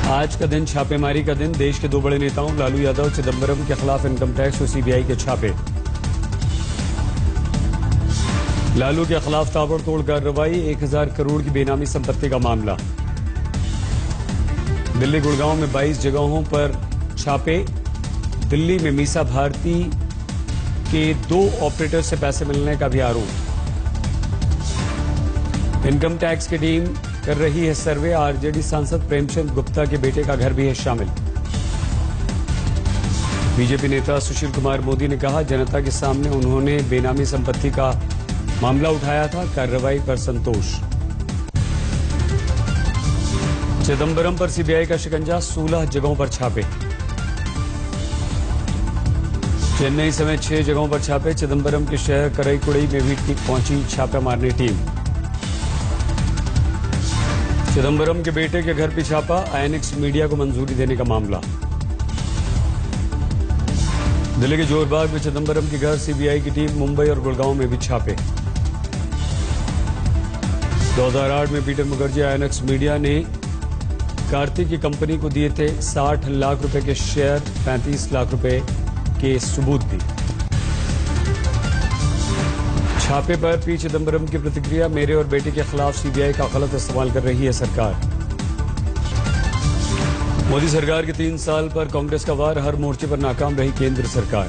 आज का दिन छापेमारी का दिन। देश के दो बड़े नेताओं लालू यादव चिदंबरम के खिलाफ इनकम टैक्स और सीबीआई के छापे। लालू के खिलाफ ताबड़तोड़ कार्रवाई, 1000 करोड़ की बेनामी संपत्ति का मामला। दिल्ली गुड़गांव में 22 जगहों पर छापे। दिल्ली में मीसा भारती के 2 ऑपरेटर से पैसे मिलने का भी आरोप। इनकम टैक्स की टीम कर रही है सर्वे। आरजेडी सांसद प्रेमचंद गुप्ता के बेटे का घर भी है शामिल। बीजेपी नेता सुशील कुमार मोदी ने कहा, जनता के सामने उन्होंने बेनामी संपत्ति का मामला उठाया था, कार्रवाई पर संतोष। चिदंबरम पर सीबीआई का शिकंजा, 16 जगहों पर छापे। चेन्नई समेत 6 जगहों पर छापे। चिदंबरम के शहर कराईकुड़ी में भी पहुंची छापा मारने टीम। चिदंबरम के बेटे के घर पर छापा, आईएनएक्स मीडिया को मंजूरी देने का मामला। दिल्ली के जोरबाग में चिदंबरम के घर सीबीआई की टीम। मुंबई और गुड़गांव में भी छापे। 2008 में पीटर मुखर्जी आईएनएक्स मीडिया ने कार्तिक की कंपनी को दिए थे 60 लाख रुपए के शेयर, 35 लाख रुपए के सबूत भी। छापे पर पी चिदंबरम की प्रतिक्रिया, मेरे और बेटे के खिलाफ सीबीआई का गलत इस्तेमाल कर रही है सरकार। मोदी सरकार के 3 साल पर कांग्रेस का वार, हर मोर्चे पर नाकाम रही केंद्र सरकार।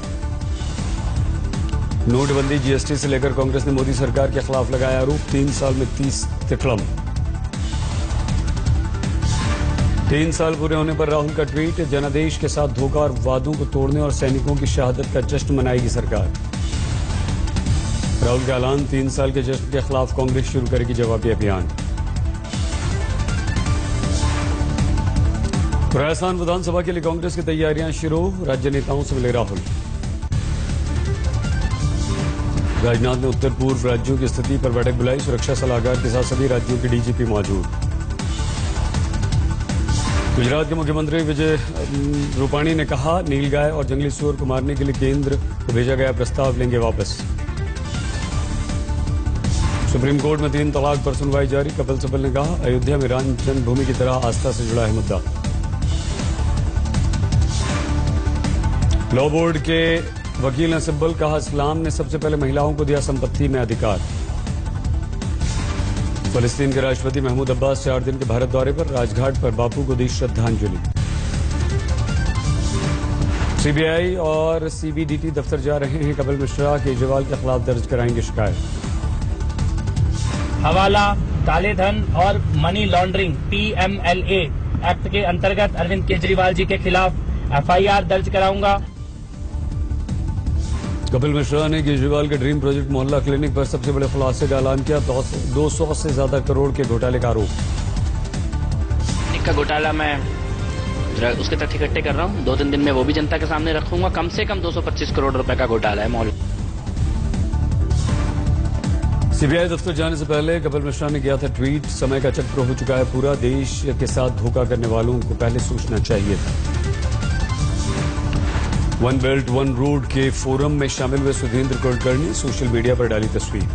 नोटबंदी, जीएसटी से लेकर कांग्रेस ने मोदी सरकार के खिलाफ लगाया आरोप, 3 साल में 30 तिकड़म। 3 साल पूरे होने पर राहुल का ट्वीट, जनादेश के साथ धोखा और वादों को तोड़ने और सैनिकों की शहादत का जश्न मनाएगी सरकार। राहुल का ऐलान, 3 साल के जश्न के खिलाफ कांग्रेस शुरू करेगी जवाबी अभियान। राजस्थान विधानसभा के लिए कांग्रेस की तैयारियां शुरू, राज्य नेताओं से मिले राहुल। राजनाथ ने उत्तर पूर्व राज्यों की स्थिति पर बैठक बुलाई, सुरक्षा सलाहकार के साथ सभी राज्यों के डीजीपी मौजूद। गुजरात के मुख्यमंत्री विजय रूपाणी ने कहा, नीलगाय और जंगली सुअर को मारने के लिए केंद्र को भेजा गया प्रस्ताव लेंगे वापस। सुप्रीम कोर्ट में 3 तलाक पर सुनवाई जारी, कपिल सिब्बल ने कहा, अयोध्या में राम जन्मभूमि की तरह आस्था से जुड़ा है मुद्दा। लॉ बोर्ड के वकील ने सिब्बल कहा, इस्लाम ने सबसे पहले महिलाओं को दिया संपत्ति में अधिकार। फलस्तीन के राष्ट्रपति महमूद अब्बास 4 दिन के भारत दौरे पर, राजघाट पर बापू को दी श्रद्धांजलि। सीबीआई और सीबीडीटी दफ्तर जा रहे हैं कपिल मिश्रा, केजरीवाल के खिलाफ दर्ज कराएंगे शिकायत। हवाला, काले धन और मनी लॉन्ड्रिंग PMLA एक्ट के अंतर्गत अरविंद केजरीवाल जी के खिलाफ FIR दर्ज कराऊंगा। कपिल मिश्रा ने केजरीवाल के ड्रीम प्रोजेक्ट मोहल्ला क्लिनिक पर सबसे बड़े खुलासे का ऐलान किया, 200 से ज्यादा करोड़ के घोटाले का आरोप। का घोटाला मैं उसके तथ्य इकट्ठे कर रहा हूँ, 2-3 दिन में वो भी जनता के सामने रखूंगा। कम से कम 225 करोड़ रुपए का घोटाला है मोहल्ला। सीबीआई दफ्तर जाने से पहले कपिल मिश्रा ने किया था ट्वीट, समय का चक्र हो चुका है पूरा, देश के साथ धोखा करने वालों को पहले सोचना चाहिए था। वन बेल्ट वन रोड के फोरम में शामिल हुए सुधींद्र कुलकर्णी सोशल मीडिया पर डाली तस्वीर।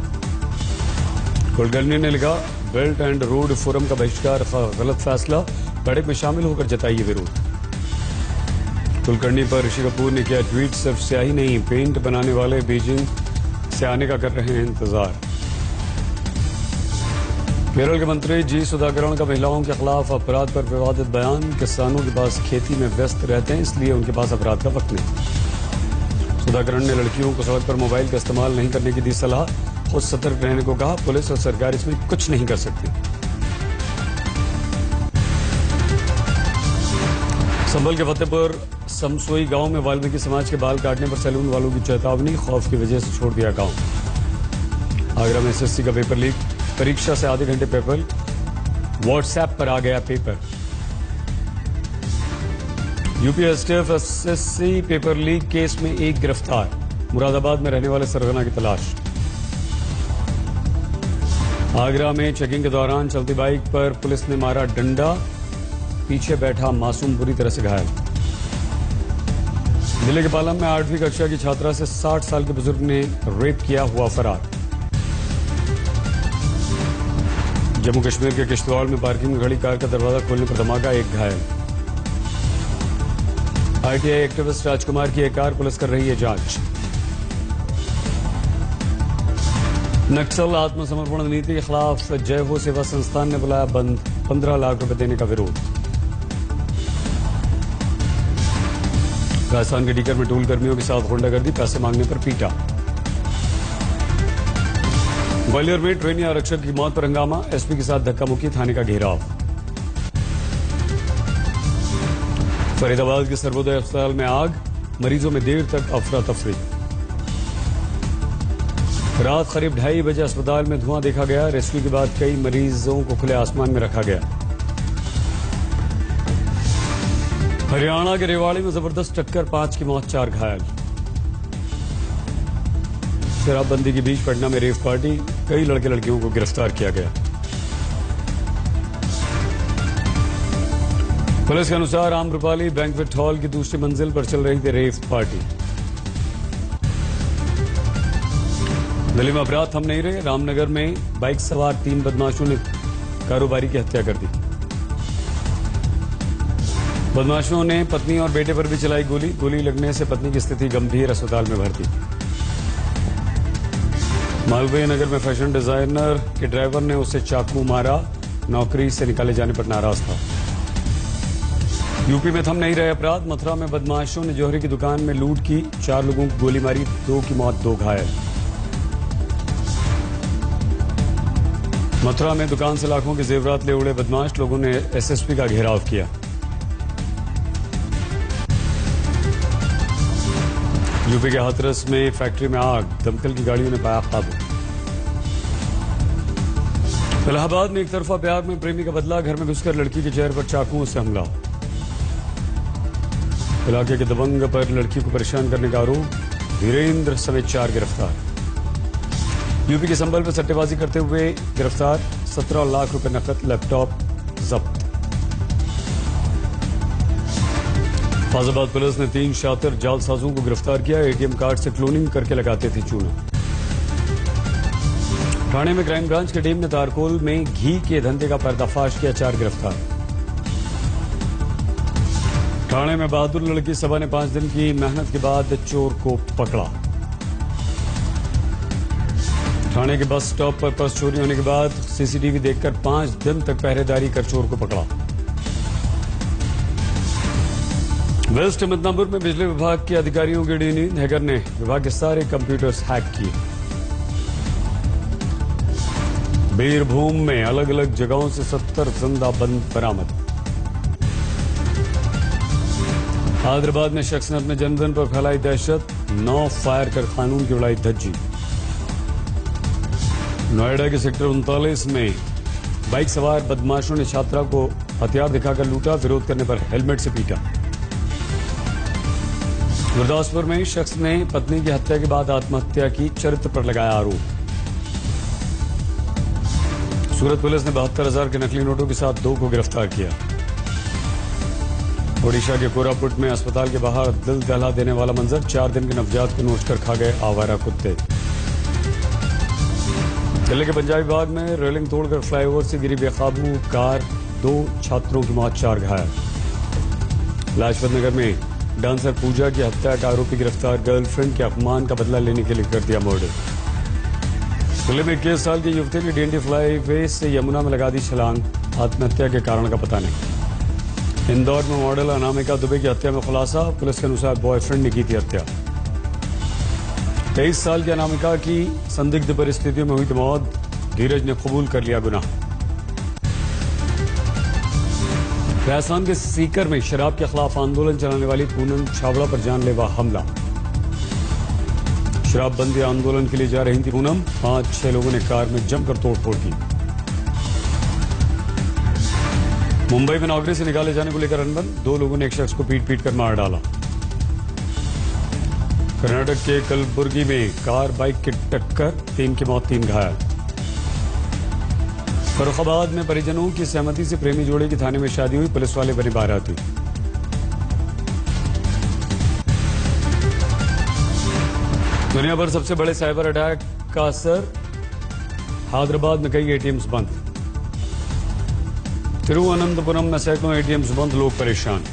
कुलकर्णी ने लिखा, बेल्ट एंड रोड फोरम का बहिष्कार गलत फैसला, बैठक में शामिल होकर जताइए विरोध। कुलकर्णी पर ऋषि कपूर ने किया ट्वीट, सिर्फ स्याही नहीं, पेंट बनाने वाले बीजिंग से आने का कर रहे हैं इंतजार। केरल के मंत्री जी सुधाकरण का महिलाओं के खिलाफ अपराध पर विवादित बयान, किसानों के पास खेती में व्यस्त रहते हैं इसलिए उनके पास अपराध का वक्त नहीं। सुधाकरण ने लड़कियों को सड़क पर मोबाइल का इस्तेमाल नहीं करने की दी सलाह, खुद सतर्क रहने को कहा, पुलिस और सरकार इसमें कुछ नहीं कर सकती। संभल के फतेहपुर समसोई गांव में वाल्मीकि समाज के बाल काटने पर सैलून वालों की चेतावनी, खौफ की वजह से छोड़ दिया गांव। आगरा में एसएससी का पेपर लीक, परीक्षा से आधे घंटे पहले व्हाट्सएप पर आ गया paper. UP STF SSC paper leak case में 1 गिरफ्तार, मुरादाबाद में रहने वाले सरगना की तलाश। आगरा में चेकिंग के दौरान चलती बाइक पर पुलिस ने मारा डंडा, पीछे बैठा मासूम बुरी तरह से घायल। जिले के पालम में 8वीं कक्षा की छात्रा से 60 साल के बुजुर्ग ने रेप किया, हुआ फरार। जम्मू कश्मीर के किश्तवाड़ में पार्किंग में खड़ी कार का दरवाजा खोलने पर धमाका, 1 घायल। आईटीआई एक्टिविस्ट राजकुमार की एक कार पुलिस कर रही है जांच। नक्सल आत्मसमर्पण नीति के खिलाफ जय हो सेवा संस्थान ने बुलाया बंद, 15 लाख रुपए देने का विरोध। राजस्थान के डीकर में टूल कर्मियों के साथ गुंडागर्दी, पैसे मांगने पर पीटा। ग्वालियर में ट्रेनी आरक्षक की मौत पर हंगामा, एसपी के साथ धक्का मुक्की, थाने का घेराव। फरीदाबाद के सर्वोदय अस्पताल में आग, मरीजों में देर तक अफरा तफरी। रात करीब 2:30 बजे अस्पताल में धुआं देखा गया, रेस्क्यू के बाद कई मरीजों को खुले आसमान में रखा गया। हरियाणा के रेवाड़ी में जबरदस्त टक्कर, 5 की मौत, 4 घायल। शराबबंदी के बीच पटना में रेव पार्टी, कई लड़के लड़कियों को गिरफ्तार किया गया। पुलिस के अनुसार आम्रपाली बैंक्वेट हॉल की दूसरी मंजिल पर चल रही थी रेव पार्टी। दिल्ली में अपराध थम नहीं रहे, रामनगर में बाइक सवार 3 बदमाशों ने कारोबारी की हत्या कर दी। बदमाशों ने पत्नी और बेटे पर भी चलाई गोली, गोली लगने से पत्नी की स्थिति गंभीर, अस्पताल में भर्ती। मालवीय नगर में फैशन डिजाइनर के ड्राइवर ने उसे चाकू मारा, नौकरी से निकाले जाने पर नाराज था। यूपी में थम नहीं रहे अपराध, मथुरा में बदमाशों ने जौहरी की दुकान में लूट की, 4 लोगों को गोली मारी, 2 की मौत, 2 घायल। मथुरा में दुकान से लाखों के जेवरात ले उड़े बदमाश, लोगों ने एसएसपी का घेराव किया। यूपी के हाथरस में फैक्ट्री में आग, दमकल की गाड़ियों ने पाया काबू। इलाहाबाद में एक तरफा प्यार में प्रेमी का बदला, घर में घुसकर लड़की के चेहरे पर चाकुओं से हमला। इलाके के दबंग पर लड़की को परेशान करने का आरोप, वीरेंद्र समेत 4 गिरफ्तार। यूपी के संबल पर सट्टेबाजी करते हुए गिरफ्तार, 17 लाख रुपए नकद, लैपटॉप जब्त। फैजाबाद पुलिस ने 3 शातिर जालसाजों को गिरफ्तार किया, एटीएम कार्ड से क्लोनिंग करके लगाते थे चूना। ठाणे में क्राइम ब्रांच की टीम ने तारकोल में घी के धंधे का पर्दाफाश किया, 4 गिरफ्तार। ठाणे में बहादुर लड़की सभा ने 5 दिन की मेहनत के बाद चोर को पकड़ा। ठाणे के बस स्टॉप पर पर्स चोरी होने के बाद सीसीटीवी देखकर 5 दिन तक पहरेदारी कर चोर को पकड़ा। वेस्ट मिदनापुर में बिजली विभाग के अधिकारियों की डी नींद, हैकर ने विभाग के सारे कंप्यूटर्स हैक किए। बीरभूम में अलग अलग जगहों से 70 जिंदा बंद बरामद। हैदराबाद में शख्स ने अपने जन्मदिन पर फैलाई दहशत, 9 फायर कर कानून की उड़ाई धज्जी। नोएडा के सेक्टर 39 में बाइक सवार बदमाशों ने छात्रा को हथियार दिखाकर लूटा, विरोध करने पर हेलमेट से पीटा। गुरदासपुर में शख्स ने पत्नी की हत्या के बाद आत्महत्या की, चरित्र पर लगाया आरोप। सूरत पुलिस ने 72,000 के नकली नोटों के साथ 2 को गिरफ्तार किया। ओडिशा के कोरापुट में अस्पताल के बाहर दिल दहला देने वाला मंजर, 4 दिन के नवजात को नोच कर खा गए आवारा कुत्ते। दिल्ली के पंजाबी बाग में रेलिंग तोड़कर फ्लाईओवर से गिरी बेकाबू कार, 2 छात्रों की मौत, 4 घायल। लाजपत नगर में डांसर पूजा की हत्या का आरोपी गिरफ्तार, गर्लफ्रेंड के अपमान का बदला लेने के लिए कर दिया मर्डर। दिल्ली में 21 साल की युवती ने डीएनडी फ्लाईवे से यमुना में लगा दी छलांग, आत्महत्या के कारण का पता नहीं। इंदौर में मॉडल अनामिका दुबे की हत्या में खुलासा, पुलिस के अनुसार बॉयफ्रेंड ने की थी हत्या। 23 साल की अनामिका की संदिग्ध परिस्थितियों में हुई थी मौत, धीरज ने कबूल कर लिया गुनाह। राजस्थान के सीकर में शराब के खिलाफ आंदोलन चलाने वाली पूनम छाबड़ा पर जानलेवा हमला। शराबबंदी आंदोलन के लिए जा रही थी पूनम, 5-6 लोगों ने कार में जमकर तोड़फोड़ की। मुंबई में नौकरी से निकाले जाने को लेकर अनबन, 2 लोगों ने एक शख्स को पीट कर मार डाला। कर्नाटक के कलबुर्गी में कार बाइक की टक्कर, 3 की मौत, 3 घायल। फर्रुखाबाद में परिजनों की सहमति से प्रेमी जोड़े की थाने में शादी हुई, पुलिस वाले बने बाराती। दुनिया भर सबसे बड़े साइबर अटैक का असर, हैदराबाद में कई एटीएम्स बंद। तिरुवनंतपुरम में सैकड़ों एटीएम्स बंद, लोग परेशान।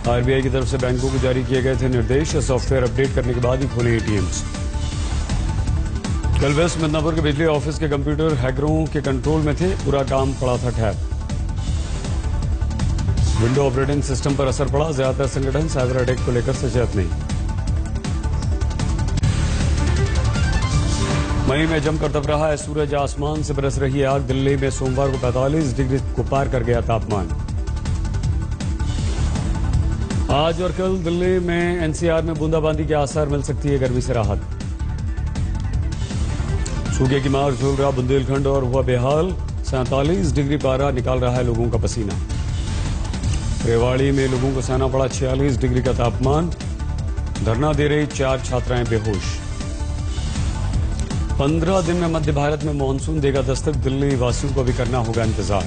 आरबीआई की तरफ से बैंकों को जारी किए गए थे निर्देश, सॉफ्टवेयर अपडेट करने के बाद ही खोले एटीएम्स। कल वेस्ट मिदनापुर के बिजली ऑफिस के कंप्यूटर हैकरों के कंट्रोल में थे, पूरा काम पड़ा था ठप। विंडो ऑपरेटिंग सिस्टम पर असर पड़ा, ज्यादातर संगठन साइबर अटैक को लेकर सचेत नहीं। मई में जमकर तप रहा है सूरज, आसमान से बरस रही आग। दिल्ली में सोमवार को 45 डिग्री को पार कर गया तापमान। आज और कल दिल्ली में एनसीआर में बूंदाबांदी के आसार, मिल सकती है गर्मी से राहत। सूखे की मार झूल रहा बुंदेलखंड और हुआ बेहाल, 47 डिग्री पारा निकाल रहा है लोगों का पसीना। रेवाड़ी में लोगों को सहना पड़ा 46 डिग्री का तापमान, धरना दे रही 4 छात्राएं बेहोश। 15 दिन में मध्य भारत में मानसून देगा दस्तक, दिल्ली वासियों को भी करना होगा इंतजार।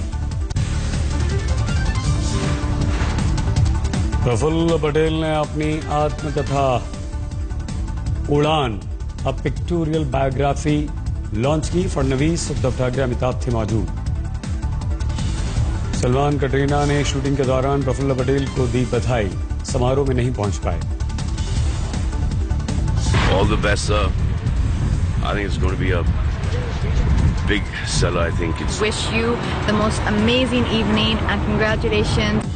प्रफुल्ल पटेल ने अपनी आत्मकथा उड़ान, अ पिक्टोरियल बायोग्राफी लॉन्च की। फडणवीस, उद्धव ठाकरे, अमिताभ थे मौजूद। सलमान, कटरीना ने शूटिंग के दौरान प्रफुल्ल पटेल को दी बधाई, समारोह में नहीं पहुंच पाए। All the best, sir. I think it's going to be a big seller. I think it's. Wish you the most amazing evening and congratulations.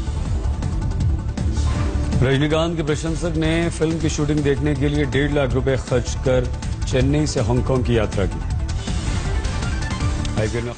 Rajinikanth के प्रशंसक ने फिल्म की शूटिंग देखने के लिए 1.5 लाख रुपए खर्च कर चेन्नई से हांगकांग की यात्रा की। आईपीएल में